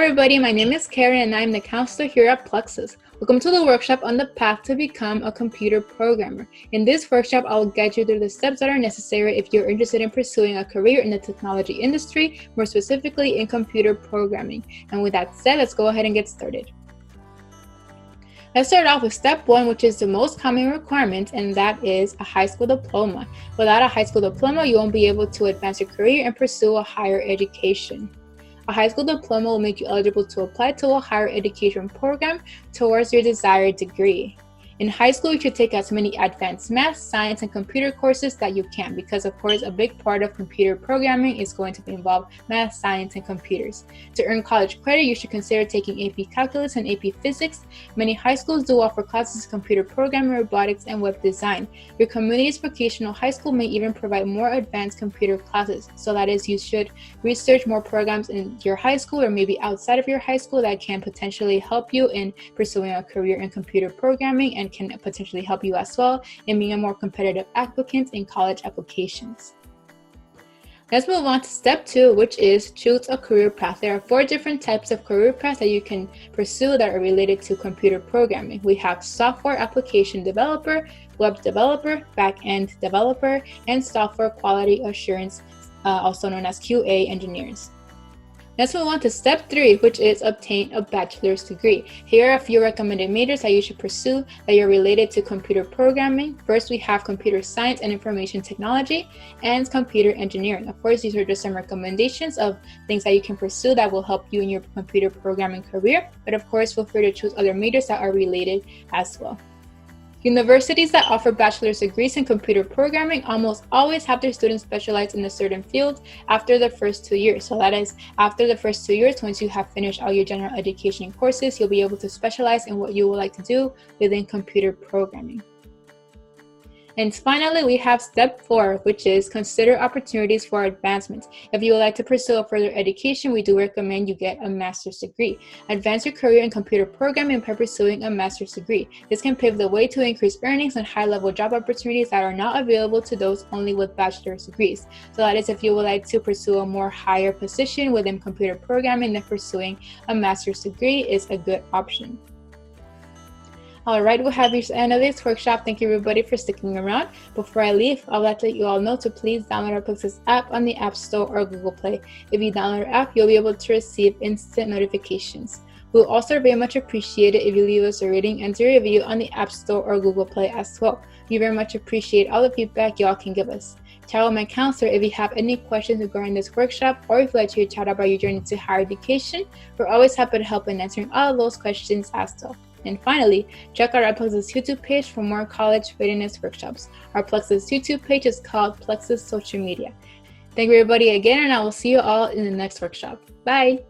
everybody, my name is Karen and I'm the counselor here at Plexus. Welcome to the workshop on the path to become a computer programmer. In this workshop, I will guide you through the steps that are necessary if you're interested in pursuing a career in the technology industry, more specifically in computer programming. And with that said, let's go ahead and get started. Let's start off with step 1, which is the most common requirement, and that is a high school diploma. Without a high school diploma, you won't be able to advance your career and pursue a higher education. A high school diploma will make you eligible to apply to a higher education program towards your desired degree. In high school, you should take as many advanced math, science, and computer courses that you can, because of course a big part of computer programming is going to involve math, science, and computers. To earn college credit, you should consider taking AP Calculus and AP Physics. Many high schools do offer classes in computer programming, robotics, and web design. Your community's vocational high school may even provide more advanced computer classes. So that is, you should research more programs in your high school or maybe outside of your high school that can potentially help you in pursuing a career in computer programming and can potentially help you as well in being a more competitive applicant in college applications. Let's move on to step 2, which is choose a career path. There are 4 different types of career paths that you can pursue that are related to computer programming. We have software application developer, web developer, back-end developer, and software quality assurance, also known as QA engineers. Let's move on to step 3, which is obtain a bachelor's degree. Here are a few recommended majors that you should pursue that are related to computer programming. First, we have computer science and information technology and computer engineering. Of course, these are just some recommendations of things that you can pursue that will help you in your computer programming career. But of course, feel free to choose other majors that are related as well. Universities that offer bachelor's degrees in computer programming almost always have their students specialize in a certain field after the first 2 years. So that is, after the first 2 years, once you have finished all your general education courses, you'll be able to specialize in what you would like to do within computer programming. And finally, we have step 4, which is consider opportunities for advancement. If you would like to pursue a further education, we do recommend you get a master's degree. Advance your career in computer programming by pursuing a master's degree. This can pave the way to increase earnings and high-level job opportunities that are not available to those only with bachelor's degrees. So that is, if you would like to pursue a more higher position within computer programming, then pursuing a master's degree is a good option. All right, we have reached the end of this workshop. Thank you everybody for sticking around. Before I leave, I'd like to let you all know to please download our Plexus app on the App Store or Google Play. If you download our app, you'll be able to receive instant notifications. We'll also very much appreciate it if you leave us a rating and a review on the App Store or Google Play as well. We very much appreciate all the feedback y'all can give us. Chat with my counselor if you have any questions regarding this workshop, or if you'd like to chat about your journey to higher education. We're always happy to help in answering all of those questions as well. And finally, check out our Plexus YouTube page for more college readiness workshops. Our Plexus YouTube page is called Plexus Social Media. Thank you everybody again, and I will see you all in the next workshop. Bye!